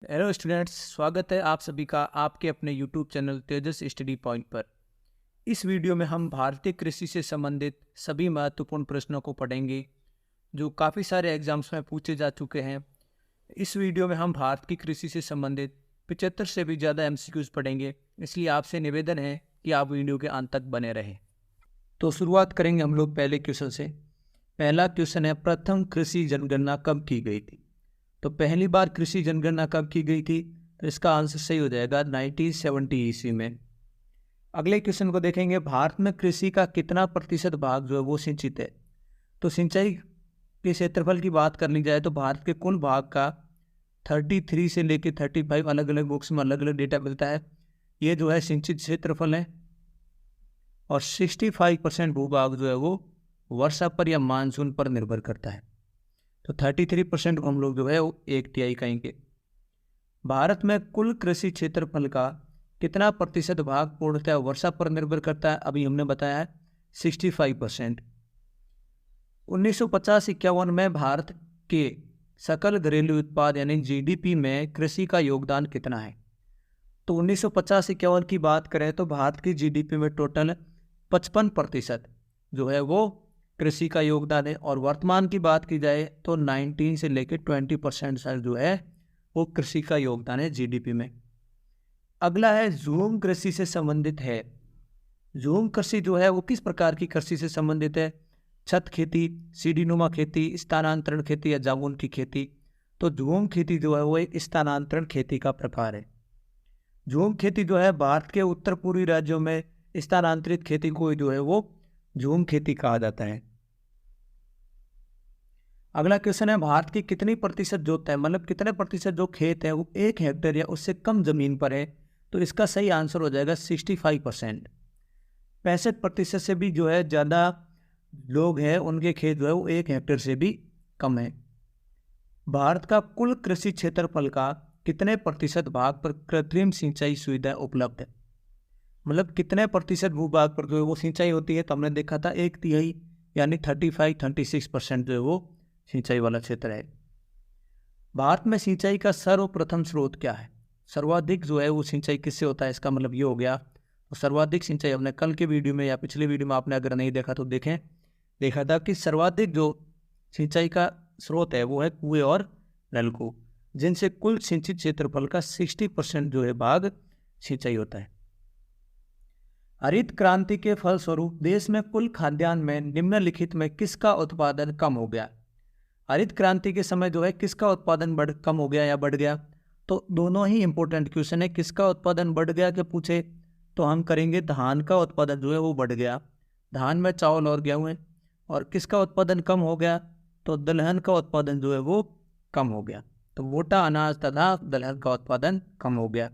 Hello students, स्वागत है आप सभी का आपके अपने यूट्यूब चैनल तेजस स्टडी पॉइंट पर। इस वीडियो में हम भारतीय कृषि से संबंधित सभी महत्वपूर्ण प्रश्नों को पढ़ेंगे जो काफ़ी सारे एग्जाम्स में पूछे जा चुके हैं। इस वीडियो में हम भारत की कृषि से संबंधित 75 से भी ज़्यादा एमसीक्यूज पढ़ेंगे, इसलिए आपसे निवेदन है कि आप वीडियो के अंत तक बने रहें। तो शुरुआत करेंगे हम लोग पहले क्वेश्चन से। पहला क्वेश्चन है, प्रथम कृषि जनगणना कब की गई थी? तो पहली बार कृषि जनगणना कब की गई थी? तो इसका आंसर सही हो जाएगा 1970 ईस्वी में। अगले क्वेश्चन को देखेंगे, भारत में कृषि का कितना प्रतिशत भाग जो है वो सिंचित है? तो सिंचाई के क्षेत्रफल की बात कर ली जाए तो भारत के कुल भाग का 33 से लेकर 35 अलग अलग बुक्स में अलग अलग डेटा मिलता है। ये जो है सिंचित क्षेत्रफल है और 65% भूभाग जो है वो वर्षा पर या मानसून पर निर्भर करता है। तो 33% को हम लोग जो है वो 1 तिहाई कहेंगे। भारत में कुल कृषि क्षेत्रफल का कितना प्रतिशत भाग पूर्णतः वर्षा पर निर्भर करता है? अभी हमने बताया है 65%। 1950-51 में भारत के सकल घरेलू उत्पाद यानी जीडीपी में कृषि का योगदान कितना है? तो 1950-51 की बात करें तो भारत की जीडीपी में टोटल 55% जो है वो कृषि का योगदान है। और वर्तमान की बात की जाए तो 19 से लेकर 20% जो है वो कृषि का योगदान है जीडीपी में। अगला है, झूम कृषि से संबंधित है। झूम कृषि जो है वो किस प्रकार की कृषि से संबंधित है? छत खेती, सीढ़ीनुमा खेती, स्थानांतरण खेती या जामुन की खेती? तो झूम खेती जो है वो एक स्थानांतरण खेती का प्रकार है। झूम खेती जो है भारत के उत्तर पूर्वी राज्यों में स्थानांतरित खेती को जो है वो झूम खेती कहा जाता है। अगला क्वेश्चन है, भारत की कितनी प्रतिशत जोत है, मतलब कितने प्रतिशत जो खेत है वो 1 हेक्टेयर या उससे कम जमीन पर है? तो इसका सही आंसर हो जाएगा 65%। 65% से भी जो है ज़्यादा लोग हैं उनके खेत जो है वो 1 हेक्टेयर से भी कम है। भारत का कुल कृषि क्षेत्रफल का कितने प्रतिशत भाग पर कृत्रिम सिंचाई सुविधा उपलब्ध है? मतलब कितने प्रतिशत भूभाग पर जो है वो सिंचाई होती है? तो हमने देखा था 1 तिहाई यानी 36% जो है वो सिंचाई वाला क्षेत्र है। भारत में सिंचाई का सर्वप्रथम स्रोत क्या है? सर्वाधिक जो है वो सिंचाई किससे होता है? इसका मतलब ये हो गया। तो सर्वाधिक सिंचाई हमने कल के वीडियो में या पिछले वीडियो में आपने अगर नहीं देखा तो देखें, देखा था कि सर्वाधिक जो सिंचाई का स्रोत है वो है कुएं और नलकूप, जिनसे कुल सिंचित क्षेत्रफल का 60% जो है भाग सिंचाई होता है। हरित क्रांति के फलस्वरूप देश में कुल खाद्यान्न में निम्नलिखित में किसका उत्पादन कम हो गया? हरित क्रांति के समय जो है किसका उत्पादन कम हो गया या बढ़ गया? तो दोनों ही इंपॉर्टेंट क्वेश्चन है। किसका उत्पादन बढ़ गया के पूछे तो हम करेंगे धान का उत्पादन जो है वो बढ़ गया, धान में चावल और गेहूं है। और किसका उत्पादन कम हो गया? तो दलहन का उत्पादन जो है वो कम हो गया। तो मोटा अनाज तथा दलहन का उत्पादन कम हो गया।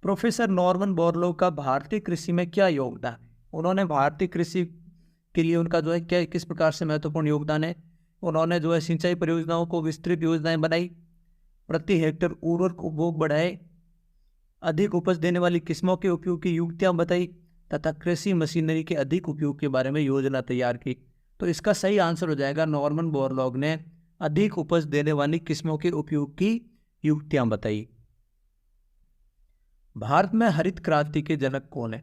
प्रोफेसर नॉर्मन बोरलो का भारतीय कृषि में क्या योगदान है? उन्होंने भारतीय कृषि के लिए उनका जो है क्या किस प्रकार से महत्वपूर्ण योगदान है? उन्होंने जो है सिंचाई परियोजनाओं को विस्तृत योजनाएं बनाई, प्रति हेक्टेयर उर्वरक उपभोग बढ़ाए, अधिक उपज देने वाली किस्मों के उपयोग की युक्तियां बताई तथा कृषि मशीनरी के अधिक उपयोग के बारे में योजना तैयार की। तो इसका सही आंसर हो जाएगा, नॉर्मन बोरलॉग ने अधिक उपज देने वाली किस्मों के उपयोग की युक्तियां बताई। भारत में हरित क्रांति के जनक कौन है?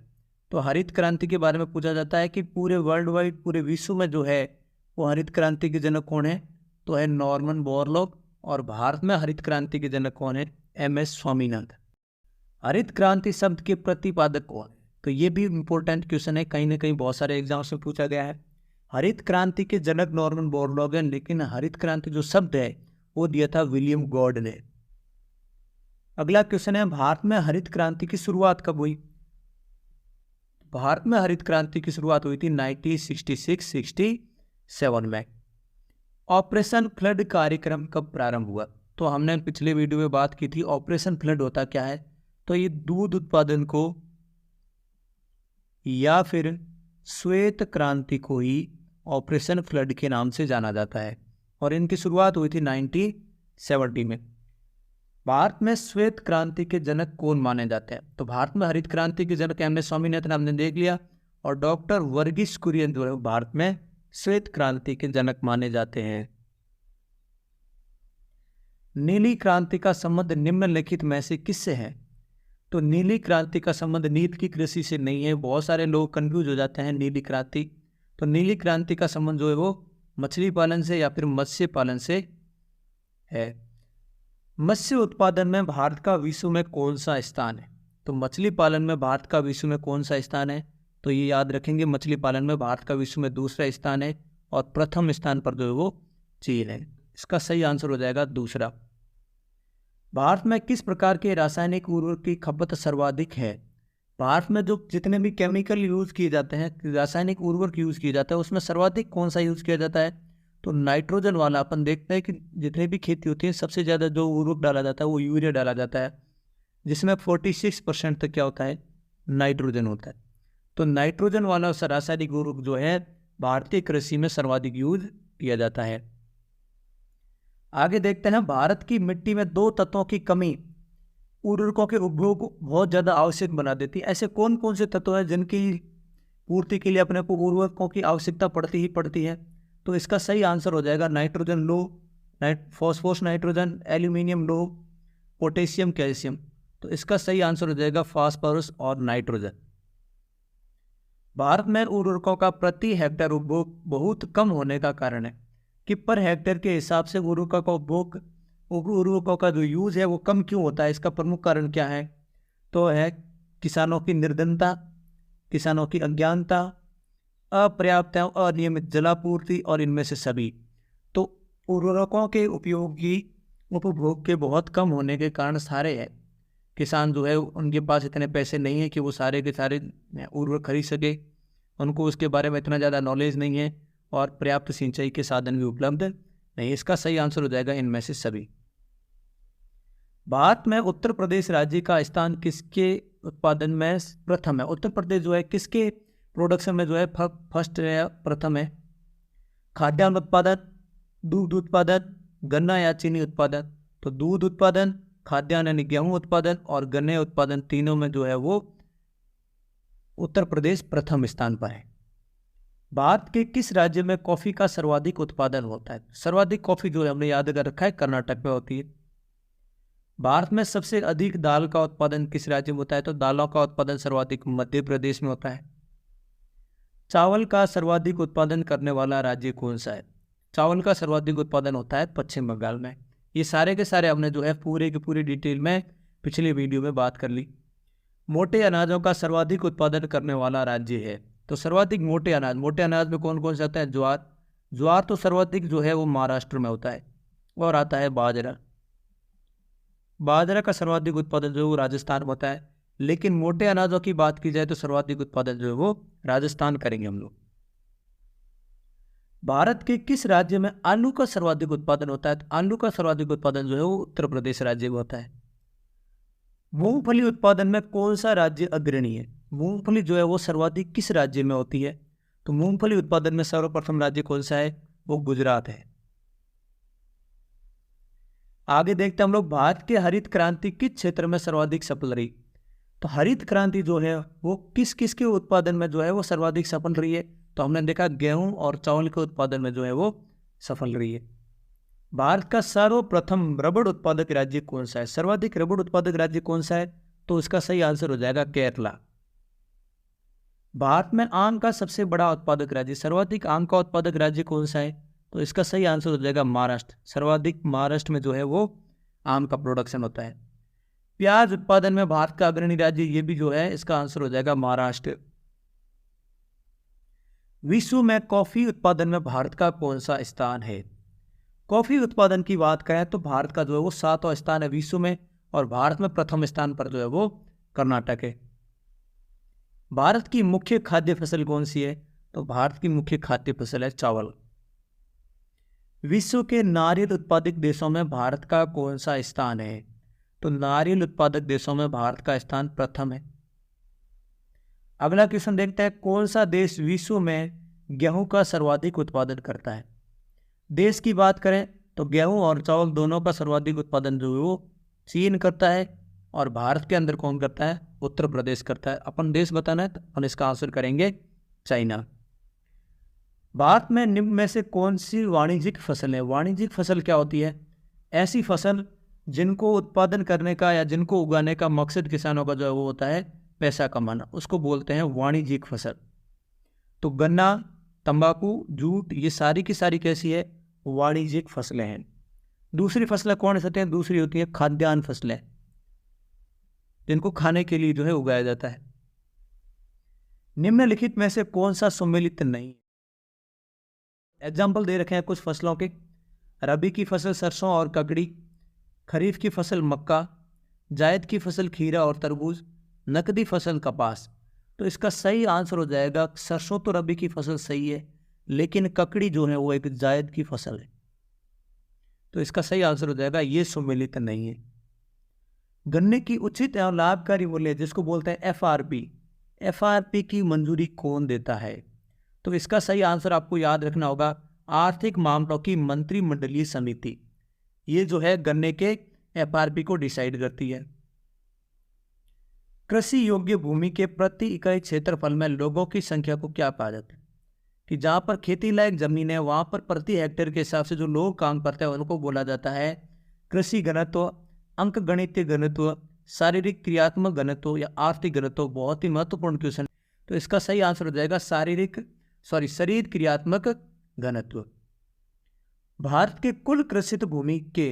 तो हरित क्रांति के बारे में पूछा जाता है कि पूरे वर्ल्ड वाइड, पूरे विश्व में जो है वो हरित क्रांति के जनक कौन है? तो है नॉर्मन बोरलॉग। और भारत में हरित क्रांति के जनक कौन है? MS स्वामीनाथन। हरित क्रांति शब्द के प्रतिपादक कौन है? तो ये भी इंपॉर्टेंट क्वेश्चन है, कहीं ना कहीं बहुत सारे एग्जाम्स में पूछा गया है। हरित क्रांति के जनक नॉर्मन बोरलॉग है, लेकिन हरित क्रांति जो शब्द है वो दिया था विलियम गॉड ने। अगला क्वेश्चन है, भारत में हरित क्रांति की शुरुआत कब हुई? भारत में हरित क्रांति की शुरुआत हुई थी 1966-67 में। ऑपरेशन फ्लड कार्यक्रम कब प्रारंभ हुआ? तो हमने पिछले वीडियो में बात की थी। ऑपरेशन फ्लड होता क्या है? तो ये दूध उत्पादन को या फिर श्वेत क्रांति को ही ऑपरेशन फ्लड के नाम से जाना जाता है और इनकी शुरुआत हुई थी 1970 में। भारत में श्वेत क्रांति के जनक कौन माने जाते हैं? तो भारत में हरित क्रांति के जनक MS स्वामीनाथन हमने देख लिया, और डॉक्टर वर्गीस कुरियन जो है भारत में श्वेत क्रांति के जनक माने जाते हैं। नीली क्रांति का संबंध निम्नलिखित में से किससे है? तो नीली क्रांति का संबंध नील की कृषि से नहीं है। बहुत सारे लोग कंफ्यूज हो जाते हैं नीली क्रांति। तो नीली क्रांति का संबंध जो है वो मछली पालन से या फिर मत्स्य पालन से है। मत्स्य उत्पादन में भारत का विश्व में कौन सा स्थान है? तो मछली पालन में भारत का विश्व में कौन सा स्थान है? तो ये याद रखेंगे, मछली पालन में भारत का विश्व में दूसरा स्थान है और प्रथम स्थान पर जो है वो चीन है। इसका सही आंसर हो जाएगा दूसरा। भारत में किस प्रकार के रासायनिक उर्वरक की खपत सर्वाधिक है? भारत में जो जितने भी केमिकल यूज किए जाते हैं, रासायनिक उर्वरक यूज किए जाते हैं, उसमें सर्वाधिक कौन सा यूज किया जाता है? तो नाइट्रोजन वाला। अपन देखते हैं कि जितने भी खेती होती है सबसे ज़्यादा जो उर्वरक डाला जाता है वो यूरिया डाला जाता है, जिसमें 46% तक क्या होता है? नाइट्रोजन होता है। तो नाइट्रोजन वाला रासायनिक उर्वरक जो है भारतीय कृषि में सर्वाधिक यूज किया जाता है। आगे देखते हैं, भारत की मिट्टी में 2 तत्वों की कमी उर्वरकों के उपभोग को बहुत ज़्यादा आवश्यक बना देती है। ऐसे कौन कौन से तत्व हैं जिनकी पूर्ति के लिए अपने को उर्वरकों की आवश्यकता पड़ती ही पड़ती है? तो इसका सही आंसर हो जाएगा नाइट्रोजन लो, फॉस्फोरस नाइट्रोजन, एल्यूमिनियम लो, पोटेशियम, कैल्शियम। तो इसका सही आंसर हो जाएगा फास्फोरस और नाइट्रोजन। भारत में उर्वरकों का प्रति हेक्टेयर उपभोग बहुत कम होने का कारण है कि पर हेक्टेयर के हिसाब से उर्वरकों का उपभोग, उर्वरकों का जो यूज है वो कम क्यों होता है? इसका प्रमुख कारण क्या है? तो है किसानों की निर्धनता, किसानों की अज्ञानता, अपर्याप्त अनियमित जलापूर्ति और इनमें से सभी। तो उर्वरकों के उपभोग के बहुत कम होने के कारण सारे है किसान जो है उनके पास इतने पैसे नहीं है कि वो सारे के सारे उर्वरक खरीद सके, उनको उसके बारे में इतना ज़्यादा नॉलेज नहीं है और पर्याप्त सिंचाई के साधन भी उपलब्ध नहीं। इसका सही आंसर हो जाएगा इनमें से सभी। भारत में उत्तर प्रदेश राज्य का स्थान किसके उत्पादन में प्रथम है? उत्तर प्रदेश जो है किसके प्रोडक्शन में जो है फर्स्ट है, प्रथम है? खाद्यान्न उत्पादन, दूध उत्पादन, गन्ना या चीनी उत्पादन? तो दूध उत्पादन, खाद्यान्न यानी गेहूं उत्पादन और गन्ने उत्पादन, तीनों में जो है वो उत्तर प्रदेश प्रथम स्थान पर है। भारत के किस राज्य में कॉफी का सर्वाधिक उत्पादन होता है? सर्वाधिक कॉफी जो है हमने याद कर रखा है कर्नाटक में होती है। भारत में सबसे अधिक दाल का उत्पादन किस राज्य में होता है? तो दालों का उत्पादन सर्वाधिक मध्य प्रदेश में होता है। चावल का सर्वाधिक उत्पादन करने वाला राज्य कौन सा है? चावल का सर्वाधिक उत्पादन होता है पश्चिम बंगाल में। ये सारे के सारे हमने जो है पूरे की पूरी डिटेल में पिछले वीडियो में बात कर ली। मोटे अनाजों का सर्वाधिक उत्पादन करने वाला राज्य है? तो सर्वाधिक मोटे अनाज में कौन कौन से आता है? ज्वार तो सर्वाधिक जो है वो महाराष्ट्र में होता है। और आता है बाजरा का सर्वाधिक उत्पादन जो है वो राजस्थान में होता है। लेकिन मोटे अनाजों की बात की जाए तो सर्वाधिक उत्पादन जो है वो राजस्थान करेंगे हम लोग। भारत के किस राज्य में आलू का सर्वाधिक उत्पादन होता है? तो आलू का सर्वाधिक उत्पादन जो है वो उत्तर प्रदेश राज्य में होता है। मूंगफली उत्पादन में कौन सा राज्य अग्रणी है? मूंगफली जो है वो सर्वाधिक किस राज्य में होती है? तो मूंगफली उत्पादन में सर्वप्रथम राज्य कौन सा है? वो गुजरात है। आगे देखते हैं हम लोग, भारत के हरित क्रांति किस क्षेत्र में सर्वाधिक सफल रही? तो हरित क्रांति जो है वो किस किस के उत्पादन में जो है वो सर्वाधिक सफल रही है? तो हमने देखा गेहूं और चावल के उत्पादन में जो है वो सफल रही है। भारत का सर्वप्रथम रबड़ उत्पादक राज्य कौन सा है? सर्वाधिक रबड़ उत्पादक राज्य कौन सा है? तो इसका सही आंसर हो जाएगा केरला। भारत में आम का सबसे बड़ा उत्पादक राज्य, सर्वाधिक आम का उत्पादक राज्य कौन सा है? तो इसका सही आंसर हो जाएगा महाराष्ट्र। सर्वाधिक महाराष्ट्र में जो है वो आम का प्रोडक्शन होता है। प्याज उत्पादन में भारत का अग्रणी राज्य, ये भी जो है इसका आंसर हो जाएगा महाराष्ट्र। विश्व में कॉफी उत्पादन में भारत का कौन सा स्थान है? कॉफी उत्पादन की बात करें तो भारत का जो है वो 7वां स्थान है विश्व में, और भारत में प्रथम स्थान पर जो है वो कर्नाटक है। भारत की मुख्य खाद्य फसल कौन सी है? तो भारत की मुख्य खाद्य फसल है चावल। विश्व के नारियल उत्पादक देशों में भारत का कौन सा स्थान है? तो नारियल उत्पादक देशों में भारत का स्थान प्रथम है। अगला क्वेश्चन देखते हैं, कौन सा देश विश्व में गेहूं का सर्वाधिक उत्पादन करता है? देश की बात करें तो गेहूं और चावल दोनों का सर्वाधिक उत्पादन जो है वो चीन करता है, और भारत के अंदर कौन करता है? उत्तर प्रदेश करता है। अपन देश बताना है तो अपन इसका आंसर करेंगे चाइना। भारत में निम्न में से कौन सी वाणिज्यिक फसल है? वाणिज्यिक फसल क्या होती है? ऐसी फसल जिनको उत्पादन करने का या जिनको उगाने का मकसद किसानों का जो है वो होता है पैसा कमाना, उसको बोलते हैं वाणिज्यिक फसल। तो गन्ना, तंबाकू, जूट, ये सारी की सारी कैसी है? वाणिज्यिक फसलें हैं। दूसरी फसलें कौन सी होती हैं? दूसरी होती है खाद्यान्न फसलें, जिनको खाने के लिए जो है उगाया जाता है। निम्नलिखित में से कौन सा सम्मिलित नहीं? एग्जाम्पल दे रखे हैं कुछ फसलों के। रबी की फसल सरसों और ककड़ी, खरीफ की फसल मक्का, जायद की फसल खीरा और तरबूज, नकदी फसल कपास। तो इसका सही आंसर हो जाएगा सरसों तो रबी की फसल सही है, लेकिन ककड़ी जो है वो एक जायद की फसल है। तो इसका सही आंसर हो जाएगा ये सम्मिलित नहीं है। गन्ने की उचित एवं लाभकारी मूल्य जिसको बोलते हैं एफआरपी, एफआरपी की मंजूरी कौन देता है? तो इसका सही आंसर आपको याद रखना होगा आर्थिक मामलों की मंत्रिमंडलीय समिति। ये जो है गन्ने के एफआरपी को डिसाइड करती है। कृषि योग्य भूमि के प्रति इकाई क्षेत्रफल में लोगों की संख्या को क्या कहा जाता है? कि जहाँ पर खेती लायक जमीन है वहाँ पर प्रति हेक्टेयर के हिसाब से जो लोग काम करते हैं उनको बोला जाता है कृषि घनत्व, अंक गणितीय घनत्व, शारीरिक क्रियात्मक घनत्व या आर्थिक घनत्व। बहुत ही महत्वपूर्ण क्वेश्चन। तो इसका सही आंसर हो जाएगा शरीर क्रियात्मक घनत्व। भारत के कुल कृषित भूमि के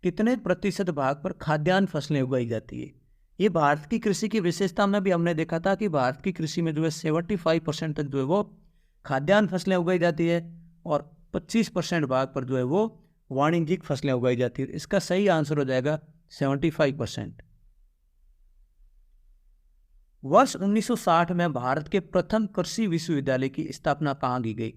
कितने प्रतिशत भाग पर खाद्यान्न फसलें उगाई जाती है? ये भारत की कृषि की विशेषता में भी हमने देखा था कि भारत की कृषि में जो है 75% तक जो है वो खाद्यान्न फसलें उगाई जाती है और 25% भाग पर जो है वो वाणिज्यिक फसलें उगाई जाती है। इसका सही आंसर हो जाएगा 75%। वर्ष 1960 में भारत के प्रथम कृषि विश्वविद्यालय की स्थापना कहाँ की गई?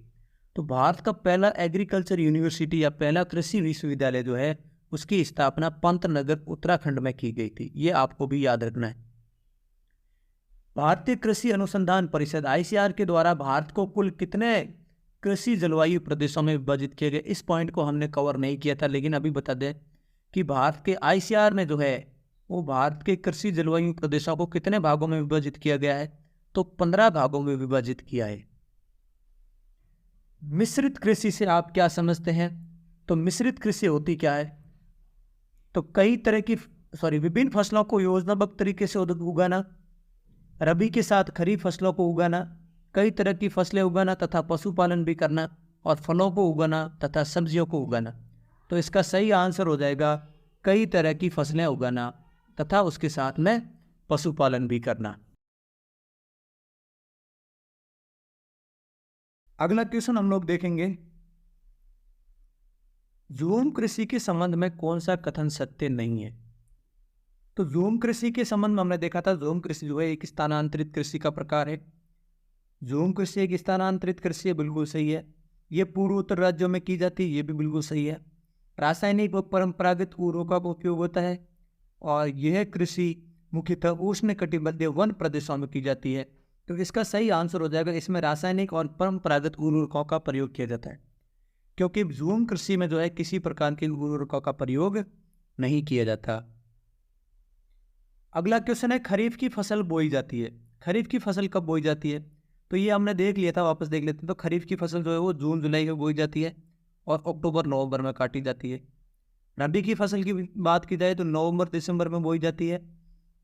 तो भारत का पहला एग्रीकल्चर यूनिवर्सिटी या पहला कृषि विश्वविद्यालय जो है उसकी स्थापना पंतनगर उत्तराखंड में की गई थी। ये आपको भी याद रखना है। भारतीय कृषि अनुसंधान परिषद आईसीआर के द्वारा भारत को कुल कितने कृषि जलवायु प्रदेशों में विभाजित किए गए? इस पॉइंट को हमने कवर नहीं किया था, लेकिन अभी बता दें कि भारत के आईसीआर में जो है वो भारत के कृषि जलवायु प्रदेशों को कितने भागों में विभाजित किया गया है? तो 15 भागों में विभाजित किया है। मिश्रित कृषि से आप क्या समझते हैं? तो मिश्रित कृषि होती क्या है? तो कई तरह की विभिन्न फसलों को योजनाबद्ध तरीके से उगाना, रबी के साथ खरीफ फसलों को उगाना, कई तरह की फसलें उगाना तथा पशुपालन भी करना, और फलों को उगाना तथा सब्जियों को उगाना। तो इसका सही आंसर हो जाएगा कई तरह की फसलें उगाना तथा उसके साथ में पशुपालन भी करना। अगला क्वेश्चन हम लोग देखेंगे, झूम कृषि के संबंध में कौन सा कथन सत्य नहीं है? तो झूम कृषि के संबंध में हमने देखा था झूम कृषि जो है एक स्थानांतरित कृषि का प्रकार है। झूम कृषि एक स्थानांतरित कृषि है, बिल्कुल सही है। ये पूर्वोत्तर राज्यों में की जाती है, ये भी बिल्कुल सही है। रासायनिक व परंपरागत उर्वरकों का उपयोग होता है और यह कृषि मुख्यतः उष्णकटिबंधीय वन प्रदेशों में की जाती है। तो इसका सही आंसर हो जाएगा इसमें रासायनिक और परंपरागत उर्वरकों का प्रयोग किया जाता है, क्योंकि झूम कृषि में जो है किसी प्रकार के उर्वरकों का प्रयोग नहीं किया जाता। अगला क्वेश्चन है, खरीफ की फसल बोई जाती है। खरीफ की फसल कब बोई जाती है? तो ये हमने देख लिया था, वापस देख लेते हैं। तो खरीफ की फसल जो है वो जून जुलाई में बोई जाती है और अक्टूबर नवंबर में काटी जाती है। रबी की फसल की बात की जाए तो नवंबर दिसंबर में बोई जाती है,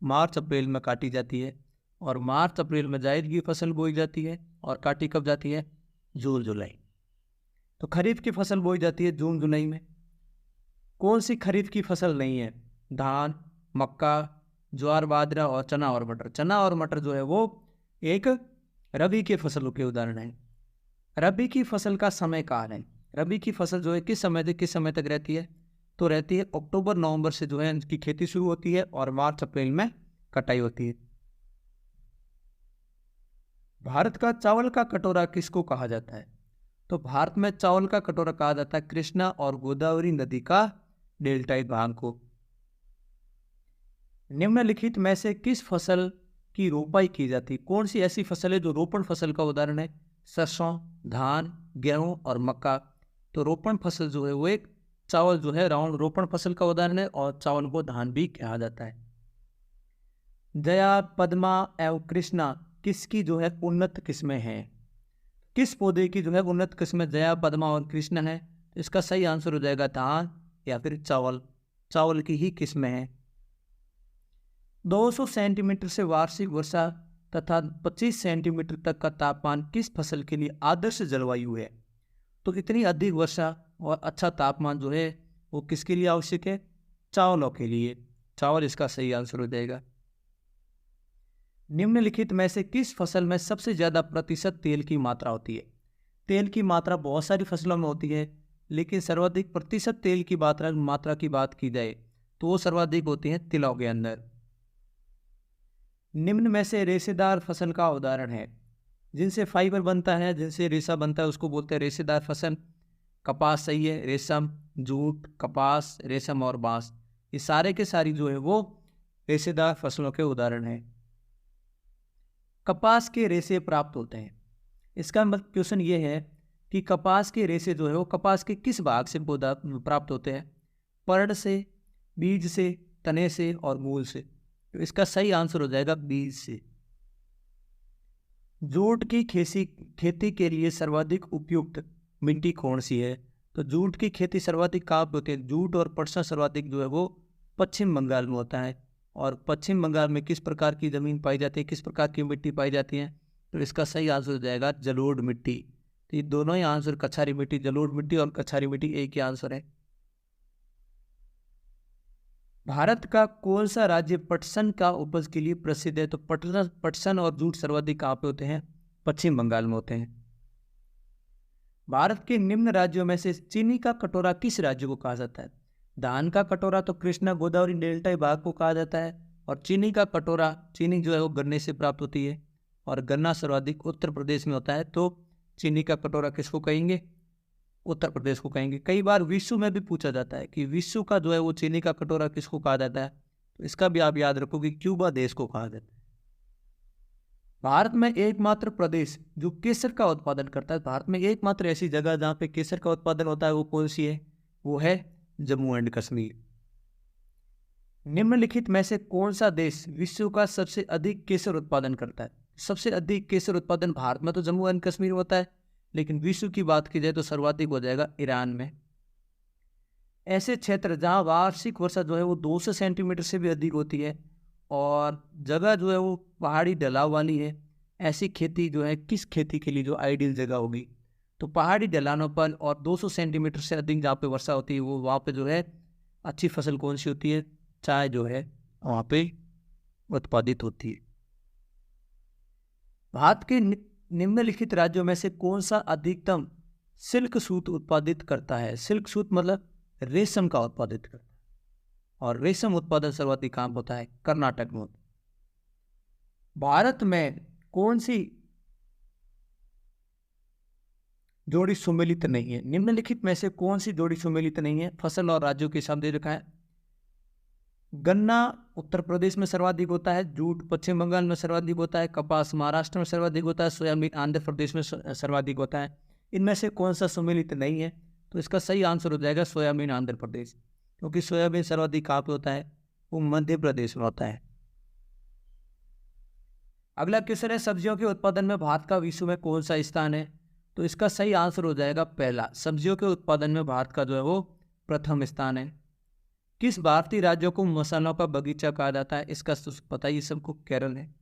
मार्च अप्रैल में काटी जाती है, और मार्च अप्रैल में जायद की फसल बोई जाती है और काटी कब जाती है? जून जुलाई। तो खरीफ की फसल बोई जाती है जून जुलाई में। कौन सी खरीफ की फसल नहीं है? धान, मक्का, ज्वार बाजरा और चना और मटर। चना और मटर जो है वो एक रबी के फसलों के उदाहरण हैं। रबी की फसल का समय काल है। रबी की फसल जो है किस समय से किस समय तक रहती है? तो रहती है अक्टूबर नवंबर से जो है इनकी खेती शुरू होती है और मार्च अप्रैल में कटाई होती है। भारत का चावल का कटोरा किसको कहा जाता है? तो भारत में चावल का कटोरा कहा जाता है कृष्णा और गोदावरी नदी का डेल्टाई भाग को। निम्नलिखित में से किस फसल की रोपाई की जाती है? कौन सी ऐसी फसल है जो रोपण फसल का उदाहरण है? सरसों, धान, गेहूं और मक्का। तो रोपण फसल जो है वो एक चावल जो है राउंड रोपण फसल का उदाहरण है और चावल को धान भी कहा जाता है। जया, पद्मा एवं कृष्णा किसकी जो है उन्नत किस्में हैं? किस पौधे की जो है उन्नत किस्में जया, पद्मा और कृष्णा है? इसका सही आंसर हो जाएगा धान या फिर चावल, चावल की ही किस्में हैं। 200 सेंटीमीटर से वार्षिक वर्षा तथा 25 सेंटीमीटर तक का तापमान किस फसल के लिए आदर्श जलवायु है? तो इतनी अधिक वर्षा और अच्छा तापमान जो है वो किसके लिए आवश्यक है? चावलों के लिए। चावल इसका सही आंसर हो जाएगा। निम्नलिखित में से किस फसल में सबसे ज्यादा प्रतिशत तेल की मात्रा होती है? तेल की मात्रा बहुत सारी फसलों में होती है, लेकिन सर्वाधिक प्रतिशत तेल की मात्रा की बात की जाए तो वो सर्वाधिक होती है तिलों के अंदर। निम्न में से रेशेदार फसल का उदाहरण है। जिनसे फाइबर बनता है, जिनसे रेशा बनता है, उसको बोलते हैं रेशेदार फसल। कपास सही है, रेशम, जूट, कपास, रेशम और बांस, ये सारे के सारी जो है वो रेशेदार फसलों के उदाहरण हैं। कपास के रेशे प्राप्त होते हैं। इसका मतलब क्वेश्चन ये है कि कपास के रेशे जो है वो कपास के किस भाग से पौधा प्राप्त होते हैं? पर्ण से, बीज से, तने से और मूल से। तो इसका सही आंसर हो जाएगा बीज से। जूट की खेती के लिए सर्वाधिक उपयुक्त मिट्टी कौन सी है? तो जूट की खेती सर्वाधिक कहाँ पे होती है? जूट और पटसन सर्वाधिक जो है वो पश्चिम बंगाल में होता है। और पश्चिम बंगाल में किस प्रकार की ज़मीन पाई जाती है, किस प्रकार की मिट्टी पाई जाती है? तो इसका सही आंसर हो जाएगा जलोढ़ मिट्टी। तो ये दोनों ही आंसर, कछारी मिट्टी, जलोढ़ मिट्टी और कछारी मिट्टी, एक ही आंसर है। भारत का कौन सा राज्य पटसन का उपज के लिए प्रसिद्ध है? तो पटसन और जूट सर्वाधिक कहाँ पे होते हैं? पश्चिम बंगाल में होते हैं। भारत के निम्न राज्यों में से चीनी का कटोरा किस राज्य को कहा जाता है? धान का कटोरा तो कृष्णा गोदावरी डेल्टा भाग को कहा जाता है, और चीनी का कटोरा, चीनी जो है वो गन्ने से प्राप्त होती है, और गन्ना सर्वाधिक उत्तर प्रदेश में होता है। तो चीनी का कटोरा किसको कहेंगे? उत्तर प्रदेश को कहेंगे। कई बार विश्व में भी पूछा जाता है कि विश्व का जो है वो चीनी का कटोरा किसको कहा जाता है? तो इसका भी आप याद रखो कि क्यूबा देश को कहा जाता है। भारत में एकमात्र प्रदेश जो केसर का उत्पादन करता है, भारत में एकमात्र ऐसी जगह जहाँ पे केसर का उत्पादन होता है, वो कौन सी है? वो है जम्मू एंड कश्मीर। निम्नलिखित में से कौन सा देश विश्व का सबसे अधिक केसर उत्पादन करता है? सबसे अधिक केसर उत्पादन भारत में तो जम्मू एंड कश्मीर होता है, लेकिन विश्व की बात की जाए तो सर्वाधिक हो जाएगा ईरान में। ऐसे क्षेत्र जहां वार्षिक वर्षा जो है वो 200 सेंटीमीटर से भी अधिक होती है और जगह जो है वो पहाड़ी ढलाव वाली है, ऐसी खेती जो है किस खेती के लिए जो आइडियल जगह होगी? तो पहाड़ी ढलानों पर और 200 सेंटीमीटर से अधिक जहाँ पे वर्षा होती है, वो वहाँ पे जो है अच्छी फसल कौन सी होती है? चाय जो है वहाँ पे उत्पादित होती है। भारत के निम्नलिखित राज्यों में से कौन सा अधिकतम सिल्क सूत उत्पादित करता है? सिल्क सूत मतलब रेशम का उत्पादित करता है, और रेशम उत्पादन सर्वाधिक कहाँ होता है? कर्नाटक में। भारत में कौन सी जोड़ी सुमेलित नहीं है? निम्नलिखित में से कौन सी जोड़ी सुमेलित नहीं है? फसल और राज्यों के हिसाब दे रखा है। गन्ना उत्तर प्रदेश में सर्वाधिक होता है, जूट पश्चिम बंगाल में सर्वाधिक होता है, कपास महाराष्ट्र में सर्वाधिक होता है, सोयाबीन आंध्र प्रदेश में सर्वाधिक होता है। इनमें से कौन सा सुमेलित नहीं है? तो इसका सही आंसर हो जाएगा सोयाबीन आंध्र प्रदेश, क्योंकि सोयाबीन सर्वाधिक कहाँ पे होता है? वो मध्य प्रदेश में होता है। अगला क्वेश्चन है, सब्जियों के उत्पादन में भारत का विश्व में कौन सा स्थान है? तो इसका सही आंसर हो जाएगा पहला। सब्जियों के उत्पादन में भारत का जो है वो प्रथम स्थान है। किस भारतीय राज्य को मसालों का बगीचा कहा जाता है? इसका पता ही सबको, केरल है।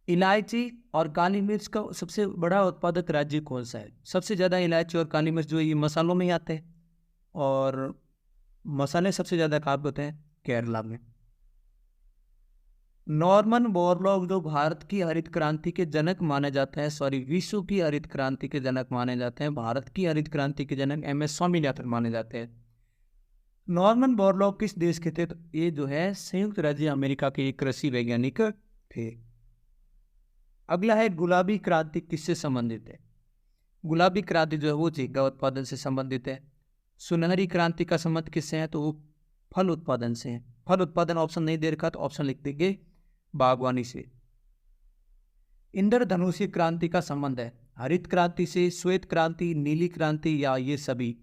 इलायची और काली मिर्च का सबसे बड़ा उत्पादक राज्य कौन सा है? सबसे ज़्यादा इलायची और काली मिर्च जो है ये मसालों में ही आते हैं, और मसाले सबसे ज़्यादा कहाँ पे होते हैं? केरला में। नॉर्मन बोरलॉग जो भारत की हरित क्रांति के जनक माने जाते हैं, विश्व की हरित क्रांति के जनक माने जाते हैं, भारत की हरित क्रांति के जनक MS स्वामीनाथन माने जाते हैं। नॉर्मन बोरलॉग किस देश के थे? तो ये जो है संयुक्त राज्य अमेरिका के एक कृषि वैज्ञानिक थे। अगला है, गुलाबी क्रांति किससे संबंधित है? गुलाबी क्रांति जो है वो झींगा उत्पादन से संबंधित है। सुनहरी क्रांति का संबंध किससे है? तो वो फल उत्पादन से है। फल उत्पादन ऑप्शन नहीं दे रखा तो ऑप्शन लिख देंगे बागवानी से। इंद्रधनुषीय क्रांति का संबंध है हरित क्रांति से, श्वेत क्रांति, नीली क्रांति या ये सभी?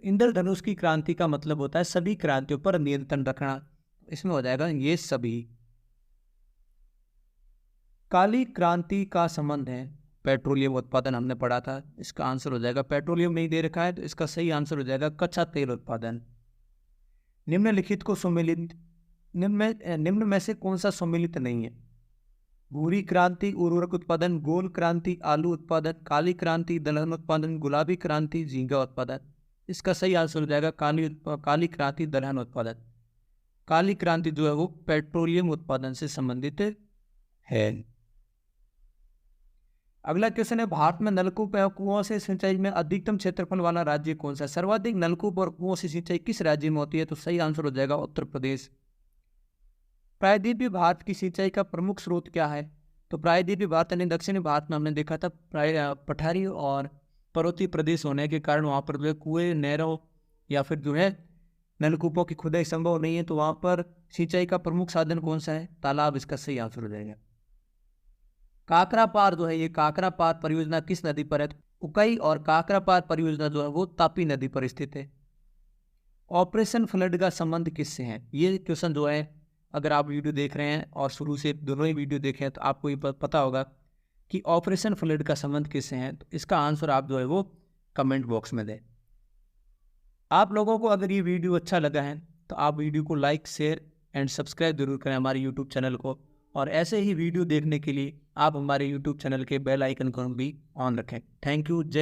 इंद्रधनुष की क्रांति का मतलब होता है सभी क्रांतियों पर नियंत्रण रखना, इसमें हो जाएगा ये सभी। काली क्रांति का संबंध है पेट्रोलियम उत्पादन हमने पढ़ा था, इसका आंसर हो जाएगा पेट्रोलियम नहीं दे रखा है तो इसका सही आंसर हो जाएगा कच्चा तेल उत्पादन। निम्नलिखित को सम्मिलित निम्न में से कौन सा सम्मिलित नहीं है? भूरी क्रांति उर्वरक उत्पादन, गोल क्रांति आलू उत्पादन, काली क्रांति दलहन उत्पादन, गुलाबी क्रांति झींगा उत्पादन। इसका सही आंसर हो जाएगा काली क्रांति दलहन उत्पादन। काली क्रांति जो है वो पेट्रोलियम उत्पादन से संबंधित है। अगला क्वेश्चन है, भारत में नलकूप और कुओं से सिंचाई में अधिकतम क्षेत्रफल वाला राज्य कौन सा है? सर्वाधिक नलकूप और कुओं से सिंचाई किस राज्य में होती है? तो सही आंसर हो जाएगा उत्तर प्रदेश। प्रायद्वीपीय भारत की सिंचाई का प्रमुख स्रोत क्या है? तो प्रायद्वीपीय भारत यानी दक्षिणी भारत में हमने देखा था पठारी और पर्वतीय प्रदेश होने के कारण वहाँ पर जो है कुएं, नहरों या फिर जो है नलकूपों की खुदाई संभव नहीं है, तो वहाँ पर सिंचाई का प्रमुख साधन कौन सा है? तालाब इसका सही आंसर हो जाएगा। काकरा पार जो है, ये काकरा पार परियोजना किस नदी पर है? उकाई और काकरा पार परियोजना जो है वो तापी नदी पर स्थित है। ऑपरेशन फ्लड का संबंध किससे है? ये क्वेश्चन जो है अगर आप वीडियो देख रहे हैं और शुरू से दोनों ही वीडियो देखे हैं तो आपको ये पता होगा कि ऑपरेशन फ्लड का संबंध किससे है। तो इसका आंसर आप जो है वो कमेंट बॉक्स में दें। आप लोगों को अगर ये वीडियो अच्छा लगा है तो आप वीडियो को लाइक, शेयर एंड सब्सक्राइब जरूर करें हमारे यूट्यूब चैनल को, और ऐसे ही वीडियो देखने के लिए आप हमारे यूट्यूब चैनल के बेल आइकन को भी ऑन रखें। Thank you. जय